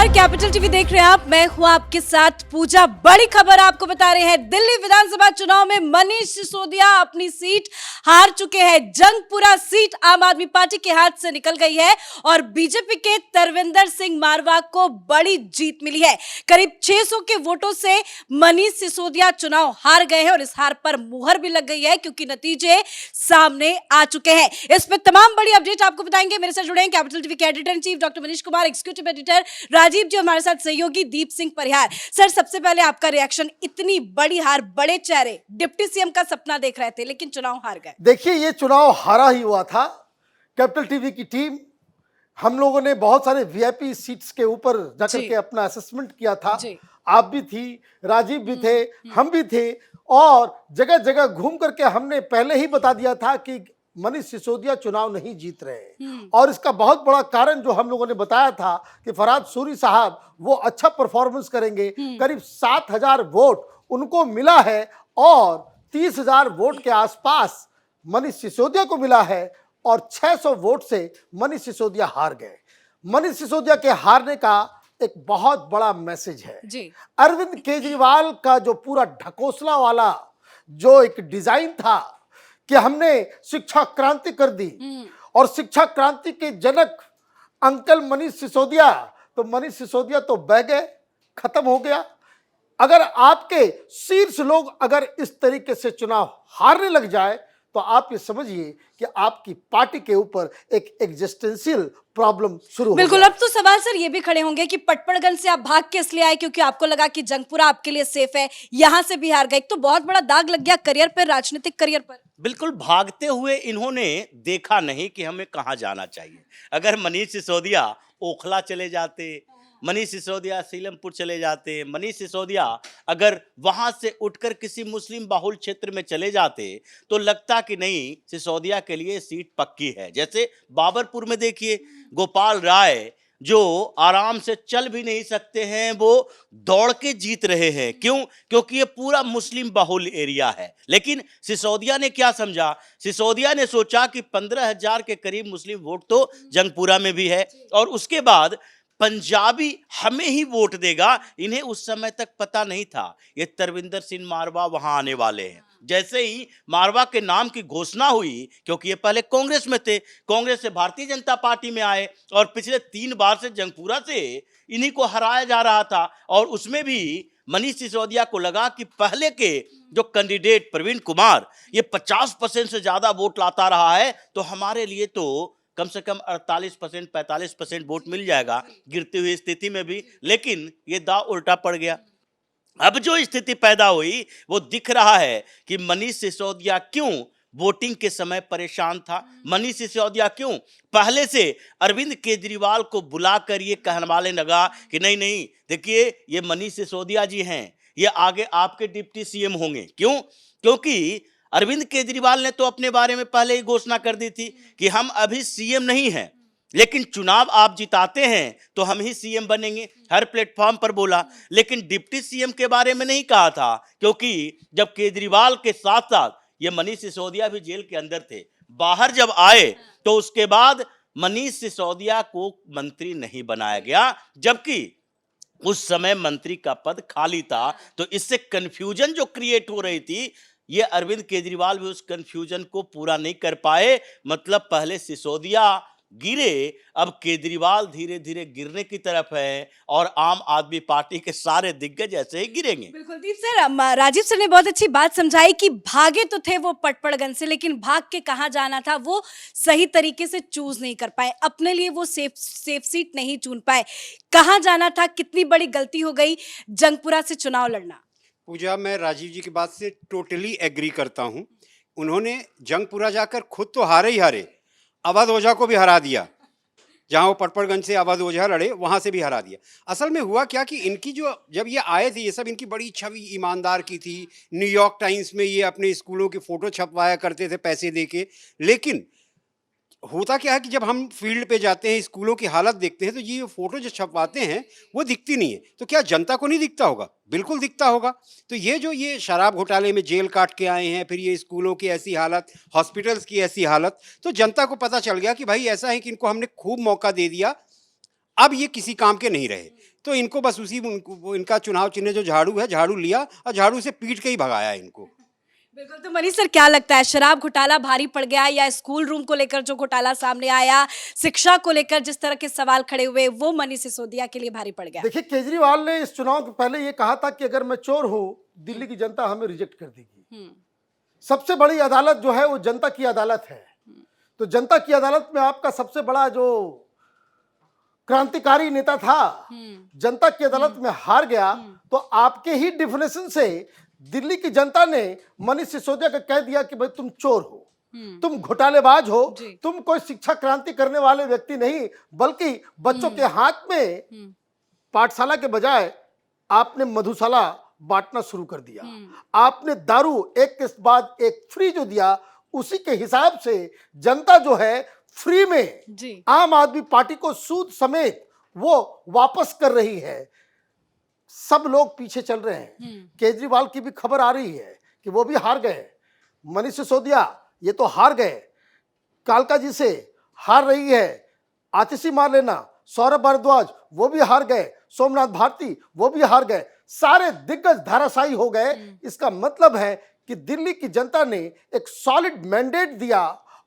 नमस्कार, capital TV देख रहे हैं आप। मैं हूं आपके साथ पूजा। बड़ी खबर आपको बता रहे हैं, दिल्ली विधानसभा चुनाव में मनीष सिसोदिया अपनी सीट हार चुके हैं। जंगपुरा सीट आम आदमी पार्टी के हाथ से निकल गई है और बीजेपी के तरविंदर सिंह मारवा को बड़ी जीत मिली है। करीब 600 के वोटों से मनीष सिसोदिया चुनाव हार गए हैं और इस हार पर मुहर भी लग गई है क्योंकि नतीजे सामने आ चुके हैं। इस पर तमाम बड़ी अपडेट आपको बताएंगे। मेरे साथ जुड़े हैं कैपिटल टीवी के editor in chief doctor Manish Kumar, executive editor Rajeev ji, हमारे साथ सहयोगी दीप सिंह परिहार। सर, सबसे पहले आपका रिएक्शन, इतनी बड़ी हार, बड़े चेहरे डिप्टी सीएम का सपना देख रहे थे लेकिन चुनाव हार गए। देखिए, ये चुनाव हारा ही हुआ था। कैपिटल टीवी की टीम, हम लोगों ने बहुत सारे वीआईपी सीट्स के ऊपर जाकर के अपना असेसमेंट किया था। आप भी थी, राजीव भी थे, हम भी थे और जगह जगह घूम करके हमने पहले ही बता दिया था कि मनीष सिसोदिया चुनाव नहीं जीत रहे। और इसका बहुत बड़ा कारण जो हम लोगों ने बताया था कि फरहाद सूरी साहब वो अच्छा परफॉर्मेंस करेंगे। करीब 7,000 वोट उनको मिला है और 30,000 वोट के आसपास मनीष सिसोदिया को मिला है और 600 वोट से मनीष सिसोदिया हार गए। मनीष सिसोदिया के हारने का एक बहुत बड़ा मैसेज है जी। अरविंद केजरीवाल का जो पूरा ढकोसला वाला जो एक डिजाइन था कि हमने शिक्षा क्रांति कर दी और शिक्षा क्रांति के जनक अंकल मनीष सिसोदिया, तो मनीष सिसोदिया तो बह गए, खत्म हो गया। अगर आपके शीर्ष लोग अगर इस तरीके से चुनाव हारने लग जाए तो आप ये समझिए कि आपकी पार्टी के ऊपर एक एग्जिस्टेंशियल प्रॉब्लम शुरू हो बिल्कुल। अब तो सवाल सर ये भी खड़े होंगे कि पटपड़गंज से आप भाग के इसलिए आए क्योंकि आपको लगा कि जंगपुरा आपके लिए सेफ है, यहां से भी हार गए। तो बहुत बड़ा दाग लग गया करियर पर, राजनीतिक करियर पर। बिल्कुल, भागते हुए इन्होंने देखा नहीं कि हमें कहां जाना चाहिए। अगर मनीष सिसोदिया ओखला चले जाते, मनीष सिसोदिया सीलमपुर चले जाते, मनीष सिसोदिया अगर वहां से उठकर किसी मुस्लिम बाहुल क्षेत्र में चले जाते तो लगता कि नहीं, सिसोदिया के लिए सीट पक्की है। जैसे बाबरपुर में देखिए, गोपाल राय जो आराम से चल भी नहीं सकते हैं, वो दौड़ के जीत रहे हैं। क्यों? क्योंकि ये पूरा मुस्लिम बाहुल एरिया है। लेकिन सिसोदिया ने क्या समझा? सिसोदिया ने सोचा कि 15,000 के करीब मुस्लिम वोट तो जंगपुरा में भी है और उसके बाद पंजाबी हमें ही वोट देगा। इन्हें उस समय तक पता नहीं था ये तरविंदर सिंह मारवा वहां आने वाले हैं। जैसे ही मारवा के नाम की घोषणा हुई, क्योंकि ये पहले कांग्रेस में थे, कांग्रेस से भारतीय जनता पार्टी में आए और पिछले 3 बार से जंगपुरा से इन्हीं को हराया जा रहा था और उसमें भी मनीष सिसोदिया को लगा कि पहले के जो कैंडिडेट प्रवीण कुमार ये 50% से ज्यादा वोट लाता रहा है तो हमारे लिए तो कम से कम 48% 45% वोट मिल जाएगा गिरती हुई स्थिति में भी। लेकिन ये दांव उल्टा पड़ गया। अब जो स्थिति पैदा हुई वो दिख रहा है कि मनीष सिसोदिया क्यों वोटिंग के समय परेशान था। मनीष सिसोदिया क्यों पहले से अरविंद केजरीवाल को बुलाकर ये कहने लगा कि नहीं नहीं, देखिए ये मनीष सिसोदिया जी हैं, ये आगे आपके डिप्टी सीएम होंगे। क्यों? क्योंकि अरविंद केजरीवाल ने तो अपने बारे में पहले ही घोषणा कर दी थी कि हम अभी सीएम नहीं हैं, लेकिन चुनाव आप जिताते हैं तो हम ही सीएम बनेंगे, हर प्लेटफॉर्म पर बोला। लेकिन डिप्टी सीएम के बारे में नहीं कहा था, क्योंकि जब केजरीवाल के साथ साथ ये मनीष सिसोदिया भी जेल के अंदर थे, बाहर जब आए तो उसके बाद मनीष सिसोदिया को मंत्री नहीं बनाया गया, जबकि उस समय मंत्री का पद खाली था। तो इससे कंफ्यूजन जो क्रिएट हो रही थी, ये अरविंद केजरीवाल भी उस कंफ्यूजन को पूरा नहीं कर पाए। मतलब पहले सिसोदिया गिरे, अब केजरीवाल धीरे धीरे गिरने की तरफ है और आम आदमी पार्टी के सारे दिग्गज ऐसे ही गिरेंगे। बिल्कुल दीप सर, राजीव सर ने बहुत अच्छी बात समझाई कि भागे तो थे वो पटपड़गंज से, लेकिन भाग के कहां जाना था वो सही तरीके से चूज नहीं कर पाए, अपने लिए वो सेफ सीट नहीं चुन पाए। कहां जाना था, कितनी बड़ी गलती हो गई जंगपुरा से चुनाव लड़ना। पूजा, मैं राजीव जी की बात से टोटली एग्री करता हूं। उन्होंने जंगपुरा जाकर खुद तो हारे ही हारे, अवध ओझा को भी हरा दिया। जहां वो पटपड़गंज से अवध ओझा लड़े वहां से भी हरा दिया। असल में हुआ क्या कि इनकी जो जब ये आए थे, ये सब इनकी बड़ी छवि ईमानदार की थी। न्यूयॉर्क टाइम्स में ये अपने स्कूलों की फोटो छपवाया करते थे पैसे देके। लेकिन होता क्या है कि जब हम फील्ड पे जाते हैं, स्कूलों की हालत देखते हैं, तो ये फोटो जो छपवाते हैं वो दिखती नहीं है। तो क्या जनता को नहीं दिखता होगा? बिल्कुल दिखता होगा। तो ये शराब घोटाले में जेल काट के आए हैं, फिर ये स्कूलों की ऐसी हालत, हॉस्पिटल्स की ऐसी हालत, तो जनता को पता चल गया कि भाई ऐसा है कि इनको हमने खूब मौका दे दिया, अब ये किसी काम के नहीं रहे। तो इनको बस इनका चुनाव चिन्ह जो झाड़ू है, झाड़ू लिया और झाड़ू से पीट के ही भगाया इनको। बिल्कुल। तो मनीष सर, क्या लगता है, शराब घोटाला भारी पड़ गया या स्कूल रूम को लेकर जो घोटाला सामने आया, शिक्षा को लेकर जिस तरह के सवाल खड़े हुए, वो मनीष सिसोदिया के लिए भारी पड़ गया? देखिए, केजरीवाल ने इस चुनाव के पहले ये कहा था कि अगर मैं चोर हूं, दिल्ली की जनता हमें रिजेक्ट कर देगी। सबसे बड़ी अदालत जो है वो जनता की अदालत है। तो जनता की अदालत में आपका सबसे बड़ा जो क्रांतिकारी नेता था, जनता की अदालत में हार गया, तो आपके ही डिफिनेशन से दिल्ली की जनता ने मनीष सिसोदिया को कह दिया कि भाई तुम चोर हो, तुम घोटालेबाज हो, तुम कोई शिक्षा क्रांति करने वाले व्यक्ति नहीं, बल्कि बच्चों के हाथ में पाठशाला के बजाय आपने मधुशाला बांटना शुरू कर दिया। आपने दारू एक के बाद एक फ्री जो दिया, उसी के हिसाब से जनता जो है फ्री में आम आदमी पार्टी को सूद समेत वो वापस कर रही है। सब लोग पीछे चल रहे हैं। केजरीवाल की भी खबर आ रही है कि वो भी हार गए। मनीष सिसोदिया ये तो हार गए, कालका जी से हार रही है आतिशी मारलेना, सौरभ भारद्वाज वो भी हार गए, सोमनाथ भारती वो भी हार गए, सारे दिग्गज धाराशायी हो गए। इसका मतलब है कि दिल्ली की जनता ने एक सॉलिड मैंडेट दिया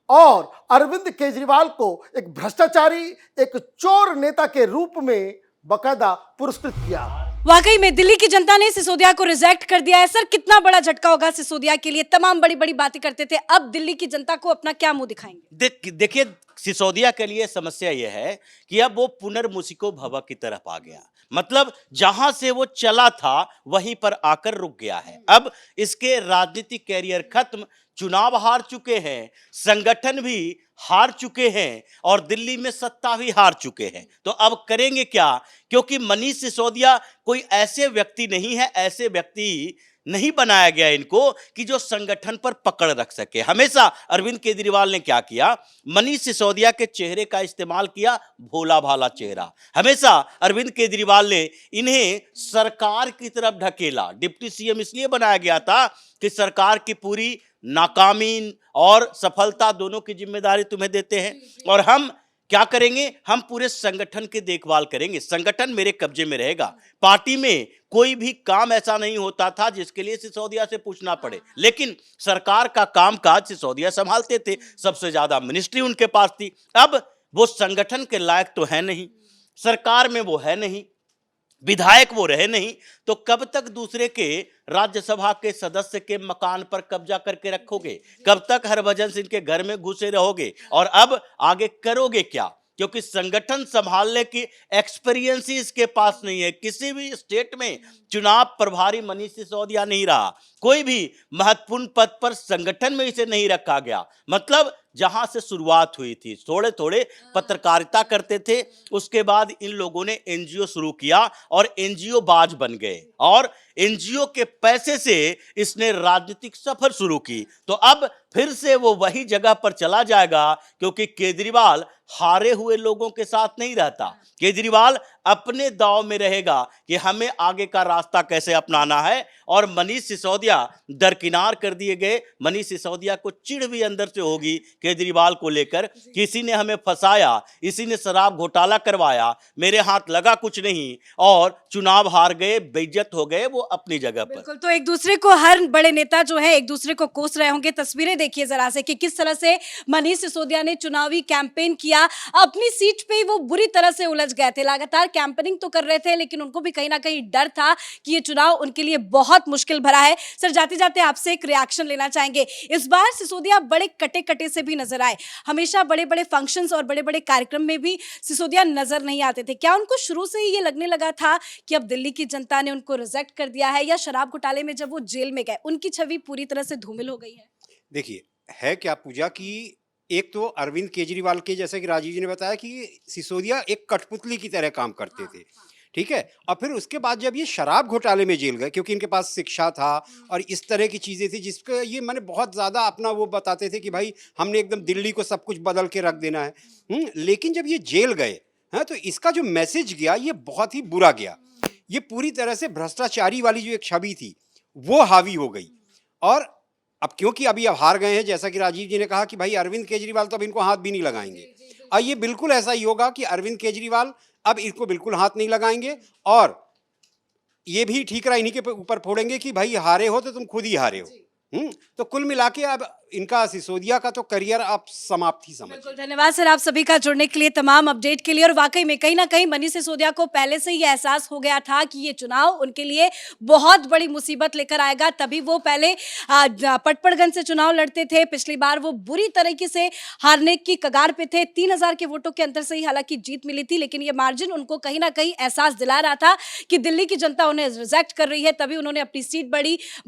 और अरविंद केजरीवाल को एक भ्रष्टाचारी, एक चोर नेता के रूप में बकायदा पुरस्कृत किया। वाकई में दिल्ली की जनता ने सिसोदिया को रिजेक्ट कर दिया है। सर, कितना बड़ा झटका होगा सिसोदिया के लिए? तमाम बड़ी बड़ी बातें करते थे, अब दिल्ली की जनता को अपना क्या मुंह दिखाएंगे? देखिए, सिसोदिया के लिए समस्या यह है कि अब वो पुनर्मुसिको भव की तरफ आ गया। मतलब जहां से वो चला था वहीं पर आकर रुक गया है। अब इसके राजनीतिक कैरियर खत्म, चुनाव हार चुके हैं, संगठन भी हार चुके हैं और दिल्ली में सत्ता भी हार चुके हैं। तो अब करेंगे क्या? क्योंकि मनीष सिसोदिया कोई ऐसे व्यक्ति नहीं है, ऐसे व्यक्ति नहीं बनाया गया इनको कि जो संगठन पर पकड़ रख सके। हमेशा अरविंद केजरीवाल ने क्या किया? मनीष सिसोदिया के चेहरे का इस्तेमाल किया, भोला भाला चेहरा। हमेशा अरविंद केजरीवाल ने इन्हें सरकार की तरफ ढकेला। डिप्टी सीएम इसलिए बनाया गया था कि सरकार की पूरी नाकामी और सफलता दोनों की जिम्मेदारी तुम्हें देते हैं, और हम क्या करेंगे? हम पूरे संगठन की देखभाल करेंगे, संगठन मेरे कब्जे में रहेगा। पार्टी में कोई भी काम ऐसा नहीं होता था जिसके लिए सिसोदिया से पूछना पड़े, लेकिन सरकार का कामकाज सिसोदिया संभालते थे, सबसे ज्यादा मिनिस्ट्री उनके पास थी। अब वो संगठन के लायक तो है नहीं, सरकार में वो है नहीं, विधायक वो रहे नहीं, तो कब तक दूसरे के राज्यसभा के सदस्य के मकान पर कब्जा करके रखोगे? कब तक हरभजन सिंह के घर में घुसे रहोगे? और अब आगे करोगे क्या? क्योंकि संगठन संभालने की एक्सपीरियंस ही इसके पास नहीं है। किसी भी स्टेट में चुनाव प्रभारी मनीष सिसोदिया नहीं रहा, कोई भी महत्वपूर्ण पद पर संगठन में इसे नहीं रखा गया। मतलब जहां से शुरुआत हुई थी, थोड़े थोड़े पत्रकारिता करते थे, उसके बाद इन लोगों ने एनजीओ शुरू किया और एनजीओ बाज बन गए, और एनजीओ के पैसे से इसने राजनीतिक सफर शुरू की। तो अब फिर से वो वही जगह पर चला जाएगा, क्योंकि केजरीवाल हारे हुए लोगों के साथ नहीं रहता। केजरीवाल अपने दांव में रहेगा कि हमें आगे का रास्ता कैसे अपनाना है, और मनीष सिसोदिया दरकिनार कर दिए गए। मनीष सिसोदिया को चिढ़ भी अंदर से होगी केजरीवाल को लेकर, किसी ने हमें फंसाया, इसी ने शराब घोटाला करवाया, मेरे हाथ लगा कुछ नहीं, और चुनाव हार गए, बेइज्जत हो गए वो अपनी जगह पर। बिल्कुल। तो एक दूसरे को, हर बड़े नेता जो है एक दूसरे को कोस रहे होंगे। तस्वीरें देखिए जरा से कि किस तरह से मनीष सिसोदिया ने चुनावी कैंपेन किया, अपनी सीट पे वो बुरी तरह से उलझ गए थे। लगातार कैंपेनिंग तो कर रहे थे, लेकिन उनको भी कहीं ना कहीं डर था कि ये चुनाव उनके लिए बहुत मुश्किल भरा है। सर, जाते जाते आपसे एक रिएक्शन लेना चाहेंगे। इस बार सिसोदिया बड़े कटे कटे से भी नजर आए। हमेशा बड़े बड़े फंक्शंस और बड़े बड़े कार्यक्रम में भी सिसोदिया नजर नहीं आते थे। क्या उनको शुरू से ही ये लगने लगा था कि अब दिल्ली की जनता ने उनको रिजेक्ट कर दिया है, या शराब घोटाले में जब वो जेल में गए उनकी छवि पूरी तरह से धूमिल हो गई है? देखिए, है क्या पूजा की, एक तो अरविंद केजरीवाल के, जैसे कि राजीव जी ने बताया कि सिसोदिया एक कठपुतली की तरह काम करते थे, ठीक है। और फिर उसके बाद जब ये शराब घोटाले में जेल गए, क्योंकि इनके पास शिक्षा था और इस तरह की चीज़ें थी जिसके ये मैंने बहुत ज़्यादा अपना वो बताते थे कि भाई हमने एकदम दिल्ली को सब कुछ बदल के रख देना है। लेकिन जब ये जेल गए हैं तो इसका जो मैसेज गया ये बहुत ही बुरा गया। ये पूरी तरह से भ्रष्टाचारी वाली जो एक छवि थी वो हावी हो गई। और अब क्योंकि अभी अब हार गए हैं, जैसा कि राजीव जी ने कहा कि भाई अरविंद केजरीवाल तो अब इनको हाथ भी नहीं लगाएंगे, और ये बिल्कुल ऐसा ही होगा कि अरविंद केजरीवाल अब इसको बिल्कुल हाथ नहीं लगाएंगे और ये भी ठीकरा इन्हीं के ऊपर फोड़ेंगे कि भाई हारे हो तो तुम खुद ही हारे हो। तो कुल मिला के अब इनका सिसोदिया का तो करियर आप समाप्त ही समझ। बिल्कुल, धन्यवाद सर आप सभी का जुड़ने के लिए, तमाम अपडेट के लिए। और वाकई में कहीं ना कहीं मनीष सिसोदिया को पहले से ही एहसास हो गया था कि ये चुनाव उनके लिए बहुत बड़ी मुसीबत लेकर आएगा, तभी वो पहले पटपड़गंज से चुनाव लड़ते थे। पिछली बार वो बुरी तरीके से हारने की कगार पे थे, 3000 के वोटों के अंतर से ही हालांकि जीत मिली थी, लेकिन ये मार्जिन उनको कहीं ना कहीं एहसास दिला रहा था कि दिल्ली की जनता उन्हें रिजेक्ट कर रही है, तभी उन्होंने अपनी सीट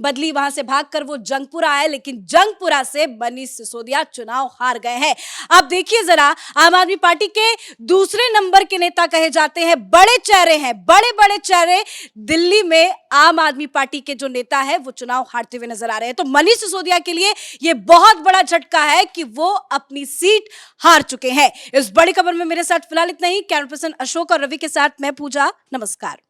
बदली, वहां से भागकर वो जंगपुरा आए, लेकिन जंगपुरा से मनीष सिसोदिया चुनाव हार गए हैं। अब देखिए जरा, आम आदमी पार्टी के दूसरे नंबर के नेता कहे जाते हैं, बड़े चेहरे हैं, बड़े बड़े चेहरे दिल्ली में आम आदमी पार्टी के जो नेता है वो चुनाव हारते हुए नजर आ रहे हैं। तो मनीष सिसोदिया के लिए यह बहुत बड़ा झटका है कि वो अपनी सीट हार चुके हैं। इस बड़ी खबर में मेरे साथ फिलहाल इतना ही। कैमरा पर्सन अशोक और रवि के साथ मैं पूजा, नमस्कार।